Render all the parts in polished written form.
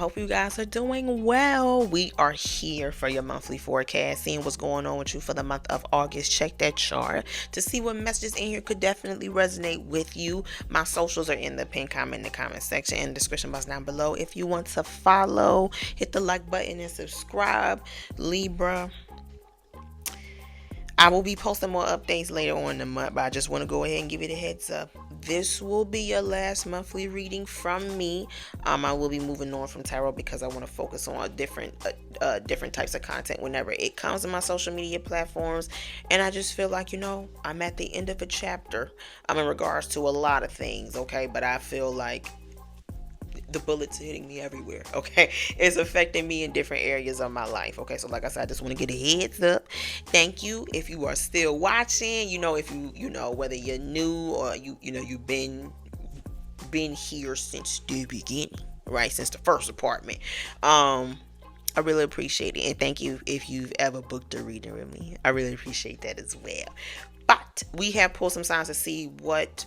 hope you guys are doing well. We are here for your monthly forecast, seeing what's going on with you for the month of August. Check that chart to see what messages in here could definitely resonate with you. My socials are in the pinned comment in the comment section and description box down below. If you want to follow, hit the like button and subscribe. Libra, I will be posting more updates later on in the month, but I just want to go ahead and give you the heads up. This will be your last monthly reading from me. I will be moving on from tarot because I want to focus on different types of content whenever it comes to my social media platforms. And I just feel like, I'm at the end of a chapter. I'm in regards to a lot of things, okay? But I feel like the bullets hitting me everywhere, okay? It's affecting me in different areas of my life, okay? So like I said, I just want to get a heads up. Thank you if you are still watching. If whether you're new or you've been here since the beginning, right? Since the first apartment. I really appreciate it, and thank you if you've ever booked a reading with me. I really appreciate that as well. But we have pulled some signs to see what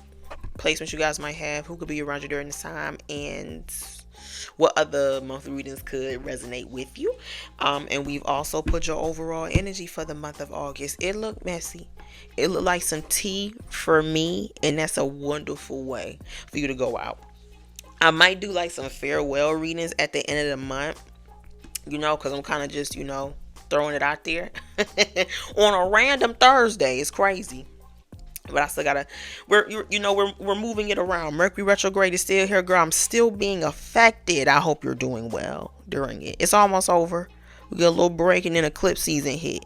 placements you guys might have, who could be around you during this time, and what other monthly readings could resonate with you. And we've also put your overall energy for the month of August. It looked messy. It looked like some tea for me, and that's a wonderful way for you to go out. I might do like some farewell readings at the end of the month, because I'm kind of just, throwing it out there on a random Thursday. It's crazy. But I still gotta, we're moving it around. Mercury retrograde is still here, girl. I'm still being affected. I hope you're doing well during it. It's almost over. We get a little break and then eclipse season hit.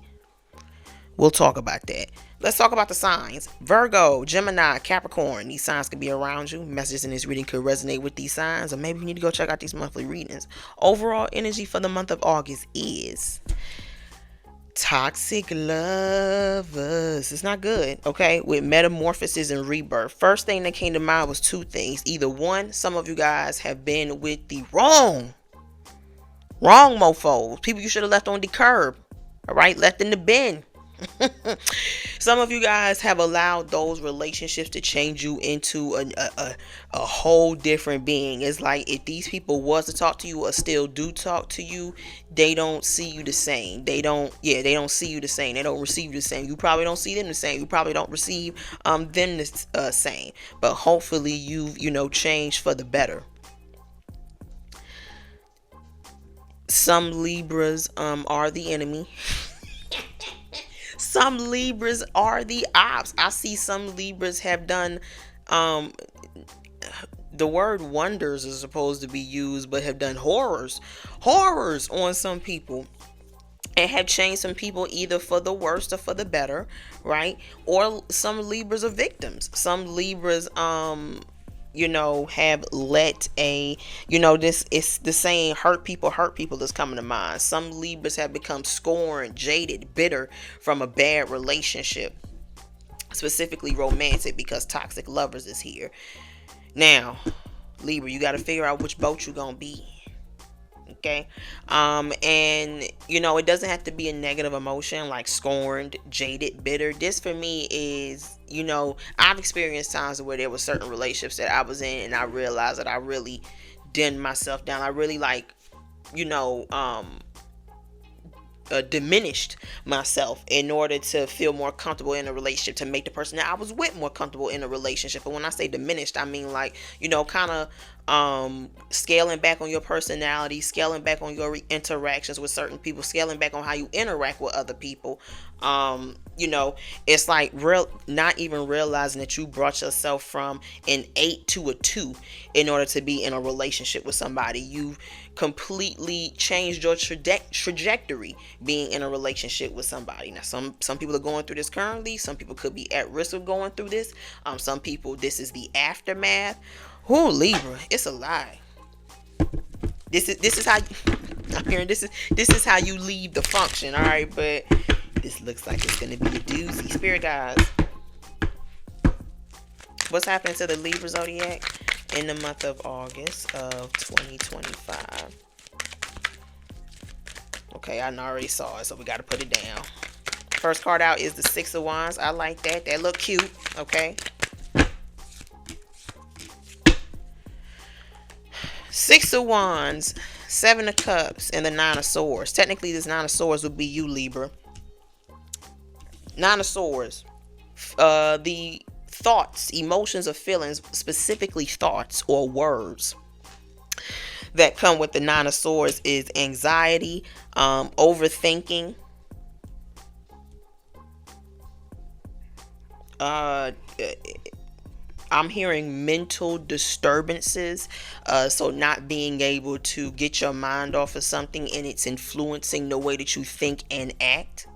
We'll talk about that. Let's talk about the signs. Virgo, Gemini, Capricorn. These signs could be around you. Messages in this reading could resonate with these signs, or maybe you need to go check out these monthly readings. Overall energy for the month of August is toxic lovers. It's not good, okay? With metamorphosis and rebirth. First thing that came to mind was two things. Either one, some of you guys have been with the wrong mofos. People you should have left on the curb. All right, left in the bin. Some of you guys have allowed those relationships to change you into a whole different being. It's like if these people was to talk to you or still do talk to you, they don't see you the same. They don't see you the same. They don't receive you the same. You probably don't see them the same. You probably don't receive them the same. But hopefully you've changed for the better. Some Libras are the enemy. Some Libras are the ops. I see some Libras have done, the word wonders is supposed to be used, but have done horrors on some people. And have changed some people either for the worst or for the better, right? Or some Libras are victims. Some Libras, have let this is the saying, hurt people is coming to mind. Some Libras have become scorned, jaded, bitter from a bad relationship, specifically romantic, because toxic lovers is here. Now, Libra, you got to figure out which boat you're going to be. Okay. And it doesn't have to be a negative emotion like scorned, jaded, bitter. This for me is, I've experienced times where there were certain relationships that I was in and I realized that I really dimmed myself down. I really diminished myself in order to feel more comfortable in a relationship, to make the person that I was with more comfortable in a relationship. And when I say diminished, I mean kind of scaling back on your personality, scaling back on your interactions with certain people, scaling back on how you interact with other people. It's like not even realizing that you brought yourself from an 8 to a 2 in order to be in a relationship with somebody. You've completely changed your trajectory being in a relationship with somebody. Now, some people are going through this currently. Some people could be at risk of going through this. Some people, this is the aftermath. Who, Libra? It's a lie. This is how I'm hearing. This is how you leave the function. All right, but this looks like it's gonna be a doozy. Spirit guys, what's happening to the Libra zodiac in the month of August of 2025? Okay, I already saw it, so we got to put it down. First card out is the Six of Wands. I like that. That look cute. Okay. Six of Wands. Seven of Cups and the Nine of Swords. Technically, this Nine of Swords would be you, Libra. Nine of Swords. The thoughts, emotions, or feelings, specifically thoughts or words that come with the Nine of Swords is anxiety, overthinking, uh I'm hearing mental disturbances, so not being able to get your mind off of something and it's influencing the way that you think and act.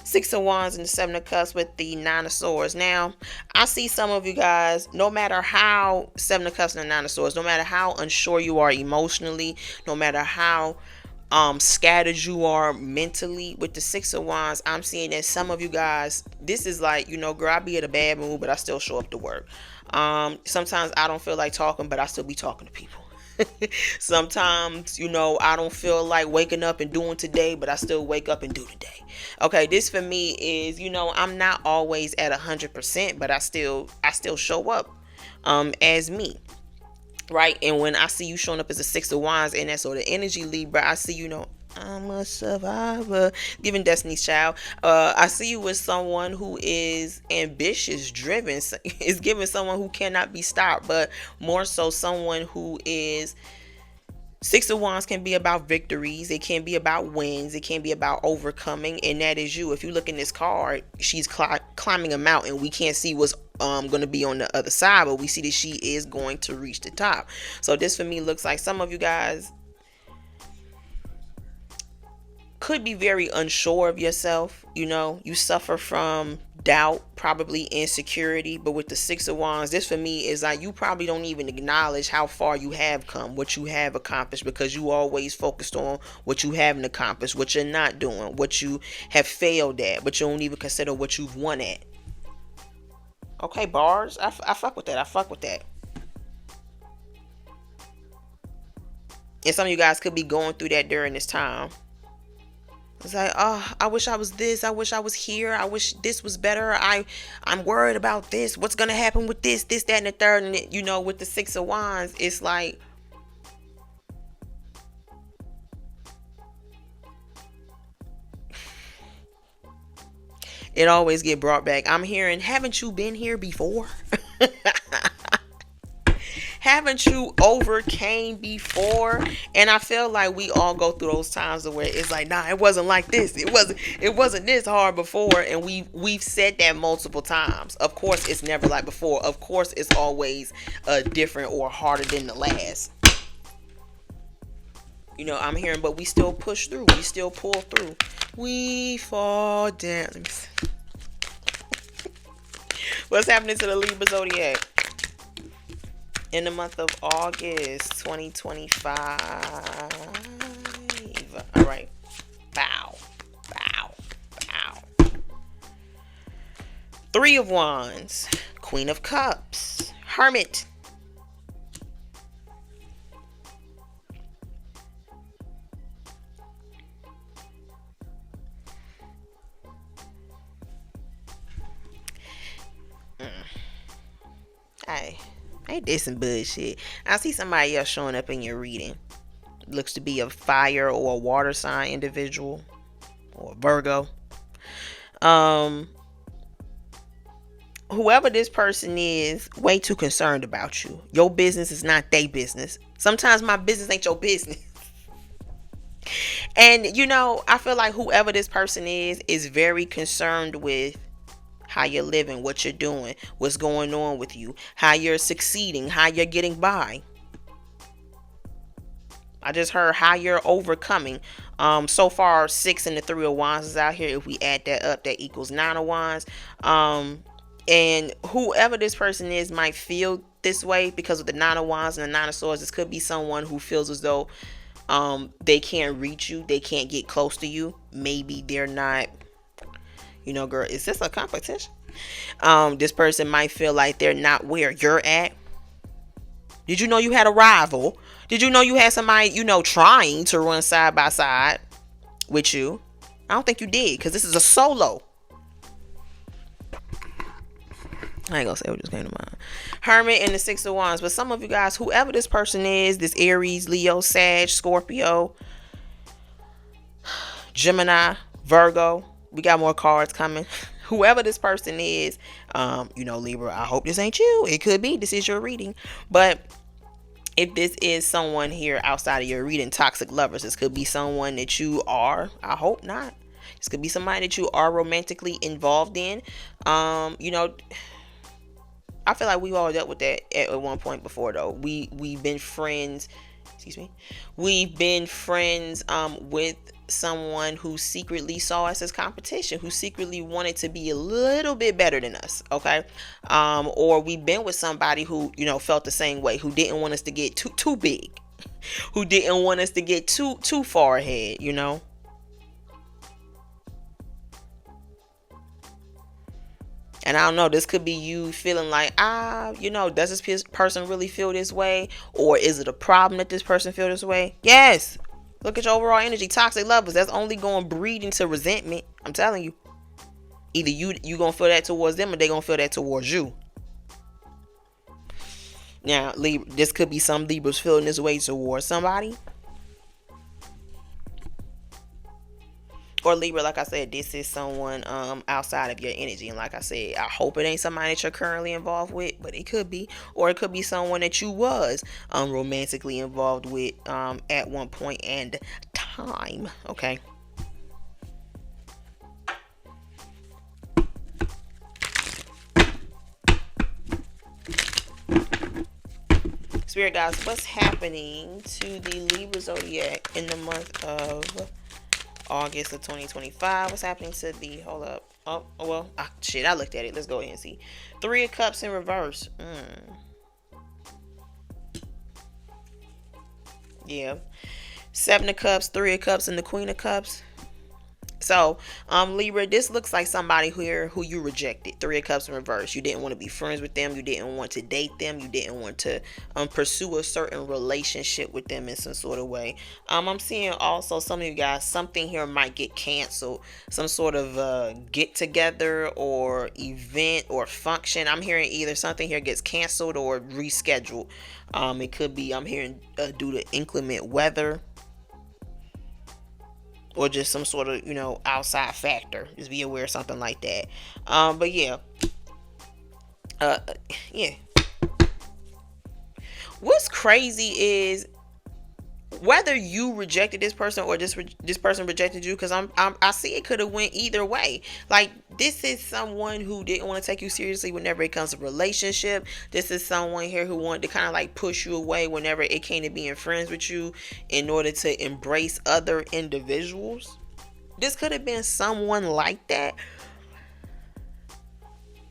Six of Wands and the Seven of Cups with the Nine of Swords. Now, I see some of you guys, no matter how, Seven of Cups and the Nine of Swords, no matter how unsure you are emotionally, no matter how scattered you are mentally, with the Six of Wands, I'm seeing that some of you guys, this is like, girl, I be in a bad mood, but I still show up to work. Sometimes I don't feel like talking, but I still be talking to people. Sometimes, I don't feel like waking up and doing today, but I still wake up and do today. Okay, this for me is, I'm not always at 100%, but I still show up as me. Right? And when I see you showing up as a Six of Wands and that sort of energy, Libra, I see, I'm a survivor, giving Destiny's Child. I see you as someone who is ambitious, driven, is giving someone who cannot be stopped, but more so someone who is. Six of Wands can be about victories. It can be about wins. It can be about overcoming, and that is you. If you look in this card, she's climbing a mountain. We can't see what's going to be on the other side, but we see that she is going to reach the top. So this for me looks like some of you guys could be very unsure of yourself. You suffer from doubt, probably insecurity. But with the Six of Wands, this for me is like you probably don't even acknowledge how far you have come, what you have accomplished, because you always focused on what you haven't accomplished, what you're not doing, what you have failed at, but you don't even consider what you've won at. Okay, bars, I fuck with that. I fuck with that. And some of you guys could be going through that during this time. It's like, oh, I wish I was this. I wish I was here. I wish this was better. I'm worried about this. What's going to happen with this, that, and the third. And, with the Six of Wands, it's like, it always get brought back. I'm hearing, haven't you been here before? Haven't you overcame before? And I feel like we all go through those times where it's like, nah, it wasn't like this. It wasn't this hard before. And we've said that multiple times. Of course, it's never like before. Of course, it's always different or harder than the last. I'm hearing, but we still push through. We still pull through. We fall down. What's happening to the Libra zodiac in the month of August 2025? All right. Bow. Bow. Bow. Three of Wands. Queen of Cups. Hermit. Ain't this some bullshit? I see somebody else showing up in your reading. Looks to be a fire or a water sign individual or Virgo. Whoever this person is, way too concerned about you. Your business is not their business. Sometimes my business ain't your business. And I feel like whoever this person is very concerned with how you're living, what you're doing, what's going on with you, how you're succeeding, how you're getting by. I just heard how you're overcoming. So far, 6 and the 3 of Wands is out here. If we add that up, that equals 9 of Wands. And whoever this person is might feel this way because of the 9 of Wands and the 9 of Swords. This could be someone who feels as though they can't reach you, they can't get close to you. Maybe they're not. Girl, is this a competition? This person might feel like they're not where you're at. Did you know you had a rival? Did you know you had somebody, trying to run side by side with you? I don't think you did, because this is a solo. I ain't gonna say what just came to mind. Hermit and the Six of Wands. But some of you guys, whoever this person is, this Aries, Leo, Sag, Scorpio, Gemini, Virgo. We got more cards coming. Whoever this person is, Libra, I hope this ain't you. It could be. This is your reading. But if this is someone here outside of your reading, toxic lovers, this could be someone that you are. I hope not. This could be somebody that you are romantically involved in. I feel like we've all dealt with that at one point before, though. We've been friends. Excuse me. We've been friends with someone who secretly saw us as competition, who secretly wanted to be a little bit better than us. Okay. Or we've been with somebody who felt the same way, who didn't want us to get too big, who didn't want us to get too far ahead. And I don't know, this could be you feeling like, does this person really feel this way? Or is it a problem that this person feel this way? Yes. Look at your overall energy. Toxic lovers, that's only going to breed into resentment. I'm telling you. Either you going to feel that towards them or they going to feel that towards you. Now, this could be some Libras feeling this way towards somebody. Or Libra, like I said, this is someone outside of your energy. And like I said, I hope it ain't somebody that you're currently involved with, but it could be. Or it could be someone that you was romantically involved with at one point and time. Okay. Spirit guys, what's happening to the Libra zodiac in the month of August of 2025? What's happening to the, hold up. Oh, well, shit, I looked at it. Let's go ahead and see. Three of Cups in reverse. Yeah. Seven of Cups, Three of Cups, and the Queen of Cups. So, Libra, this looks like somebody here who you rejected. Three of Cups in reverse. You didn't want to be friends with them. You didn't want to date them. You didn't want to pursue a certain relationship with them in some sort of way. I'm seeing also some of you guys, something here might get canceled. Some sort of get together or event or function. I'm hearing either something here gets canceled or rescheduled. It could be, I'm hearing due to inclement weather. Or just some sort of, outside factor. Just be aware of something like that. But yeah. Yeah. What's crazy is whether you rejected this person or this person rejected you, because I see it could have went either way. Like, this is someone who didn't want to take you seriously whenever it comes to relationship. This is someone here who wanted to kind of like push you away whenever it came to being friends with you in order to embrace other individuals. This could have been someone like that.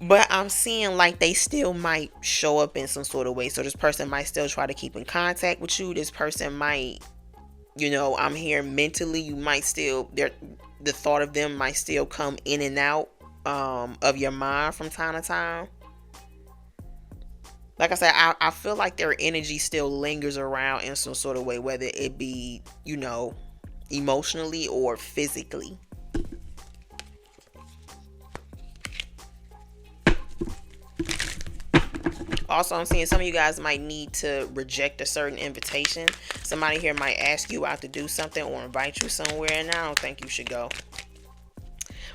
But I'm seeing like they still might show up in some sort of way. So this person might still try to keep in contact with you. This person might, I'm here mentally. You might still, the thought of them might still come in and out of your mind from time to time. Like I said, I feel like their energy still lingers around in some sort of way, whether it be, emotionally or physically. Also, I'm seeing some of you guys might need to reject a certain invitation. Somebody here might ask you out to do something or invite you somewhere, and I don't think you should go.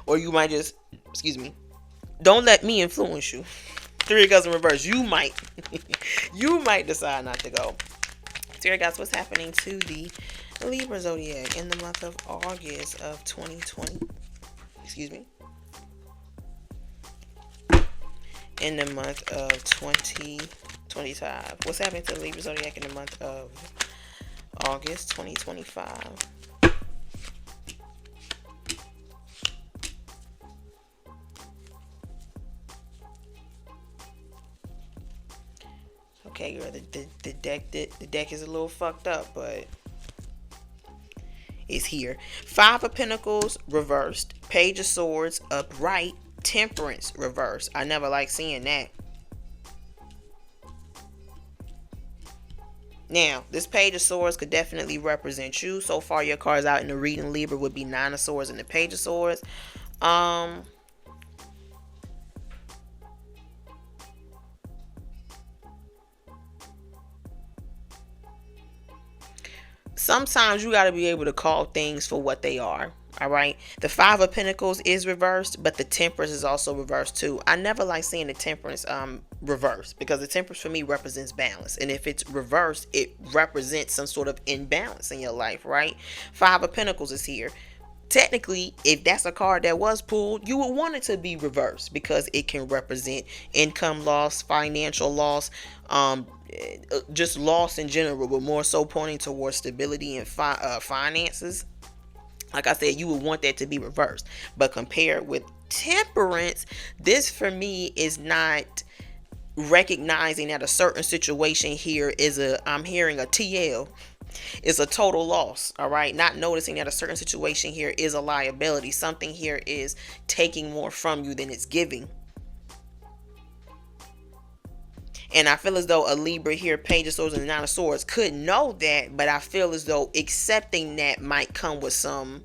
Or you might just, don't let me influence you. Three of Cups in reverse. You might decide not to go. So, guys, what's happening to the Libra zodiac in the month of August of 2020? In the month of 2025. What's happening to the Libra zodiac in the month of August 2025? Okay, girl, the deck is a little fucked up, but it's here. Five of Pentacles reversed, Page of Swords upright, Temperance reverse. I never like seeing that. Now, this Page of Swords could definitely represent you. So far, your cards out in the reading, Libra, would be Nine of Swords and the Page of Swords. sometimes you got to be able to call things for what they are. All right. The Five of Pentacles is reversed, but the Temperance is also reversed too. I never like seeing the Temperance reversed, because the Temperance for me represents balance. And if it's reversed, it represents some sort of imbalance in your life, right? Five of Pentacles is here. Technically, if that's a card that was pulled, you would want it to be reversed, because it can represent income loss, financial loss, just loss in general, but more so pointing towards stability and finances. Like I said, you would want that to be reversed. But compared with Temperance, this for me is not recognizing that a certain situation here is I'm hearing a TL. It's a total loss. All right. Not noticing that a certain situation here is a liability. Something here is taking more from you than it's giving. And I feel as though a Libra here, Page of Swords and the Nine of Swords, could know that, but I feel as though accepting that might come with some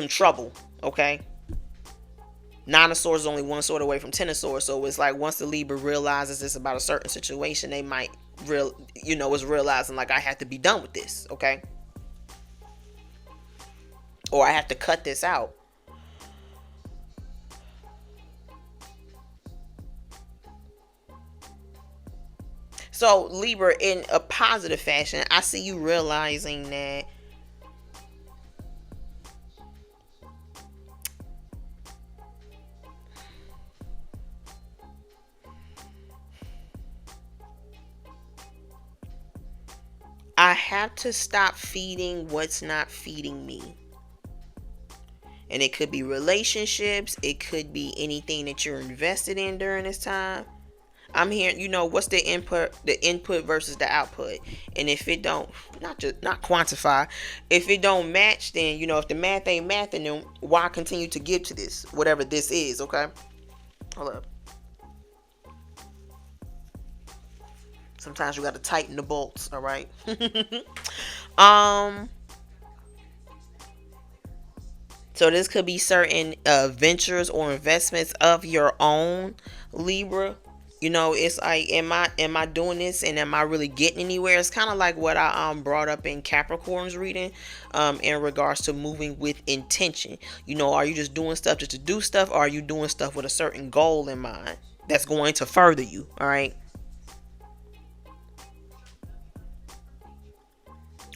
trouble. Okay. Nine of Swords is only one sword away from Ten of Swords. So it's like once the Libra realizes it's about a certain situation, they might is realizing like, I have to be done with this. Okay. Or I have to cut this out. So Libra, in a positive fashion, I see you realizing that I have to stop feeding what's not feeding me. And it could be relationships. It could be anything that you're invested in during this time. I'm hearing, what's the input versus the output. And if it don't, not quantify, if it don't match, then, if the math ain't mathing, then why continue to give to this, whatever this is, okay? Hold up. Sometimes you got to tighten the bolts, all right? So this could be certain ventures or investments of your own, Libra. It's like, am I doing this and am I really getting anywhere? It's kind of like what I brought up in Capricorn's reading in regards to moving with intention. Are you just doing stuff just to do stuff, or are you doing stuff with a certain goal in mind that's going to further you? All right.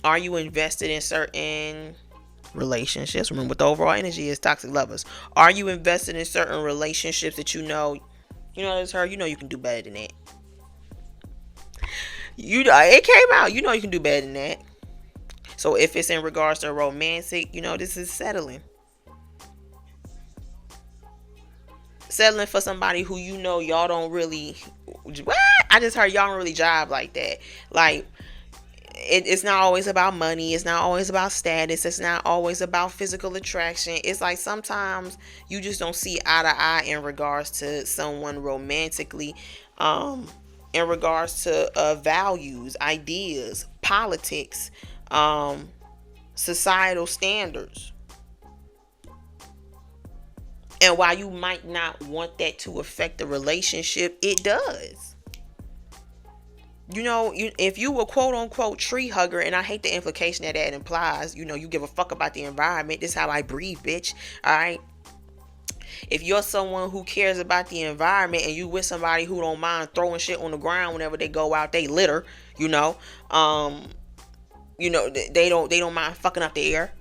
Are you invested in certain relationships? Remember, what the overall energy is toxic lovers. Are you invested in certain relationships that it's her, you can do better than that. It came out, you can do better than that. So if it's in regards to romantic, this is settling for somebody who y'all don't really, what? I just heard y'all don't really jive like that. Like, it's not always about money. It's not always about status. It's not always about physical attraction. It's like sometimes you just don't see eye to eye in regards to someone romantically, in regards to values, ideas, politics, societal standards. And while you might not want that to affect the relationship, it does. If you were quote unquote tree hugger, and I hate the implication that implies, you give a fuck about the environment. This is how I breathe, bitch. All right. If you're someone who cares about the environment and you with somebody who don't mind throwing shit on the ground whenever they go out, they litter, they don't mind fucking up the air.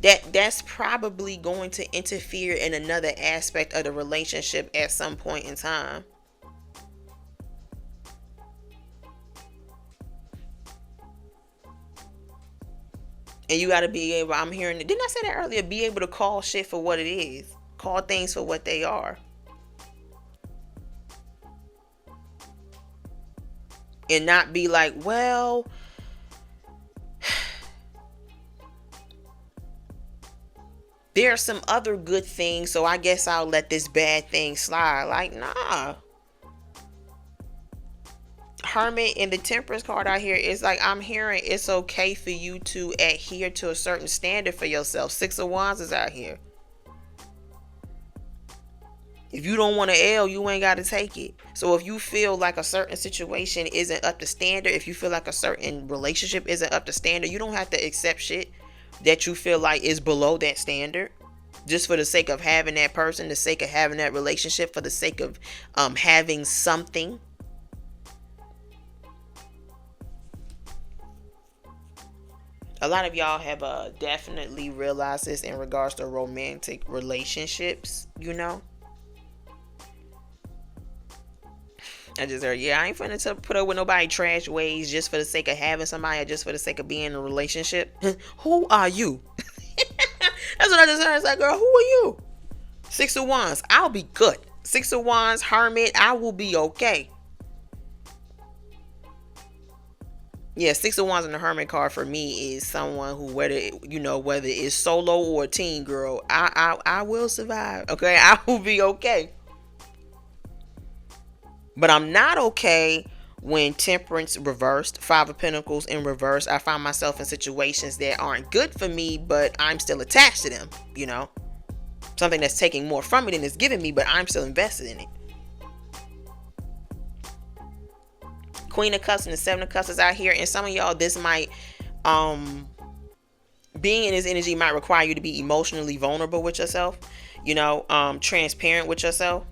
That's probably going to interfere in another aspect of the relationship at some point in time. And you got to be able, I'm hearing, didn't I say that earlier? Be able to call shit for what it is. Call things for what they are. And not be like, well, there are some other good things, so I guess I'll let this bad thing slide. Like, nah. Hermit and the Temperance card out here is like, I'm hearing it's okay for you to adhere to a certain standard for yourself. Six of Wands is out here. If you don't want to L, you ain't got to take it. So if you feel like a certain situation isn't up to standard, if you feel like a certain relationship isn't up to standard, you don't have to accept shit that you feel like is below that standard, just for the sake of having that person, the sake of having that relationship, for the sake of having something. A lot of y'all have definitely realized this in regards to romantic relationships, you know. I just heard, yeah, I ain't finna to put up with nobody trash ways just for the sake of having somebody, or just for the sake of being in a relationship. Who are you? That's what I just heard. It's like, girl, who are you? Six of Wands, I'll be good. Six of Wands, Hermit, I will be okay. Yeah, Six of Wands and the Hermit card for me is someone who, whether it's solo or a team, girl, I will survive. Okay, I will be okay. But I'm not okay when Temperance reversed, Five of Pentacles in reverse. I find myself in situations that aren't good for me, but I'm still attached to them, you know? Something that's taking more from me than it's giving me, but I'm still invested in it. Queen of Cups and the Seven of Cups is out here. And some of y'all, this might, being in this energy might require you to be emotionally vulnerable with yourself, transparent with yourself.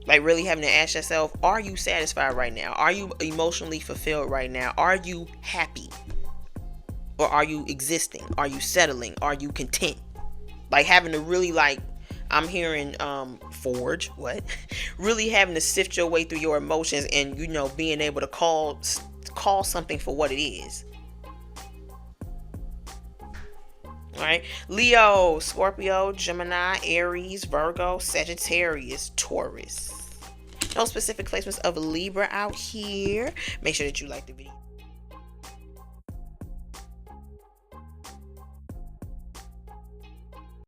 Like really having to ask yourself, are you satisfied right now? Are you emotionally fulfilled right now? Are you happy? Or are you existing? Are you settling? Are you content? Like having to really I'm hearing forge, what? Really having to sift your way through your emotions and, being able to call something for what it is. All right. Leo, Scorpio, Gemini, Aries, Virgo, Sagittarius, Taurus. No specific placements of Libra out here. Make sure that you like the video.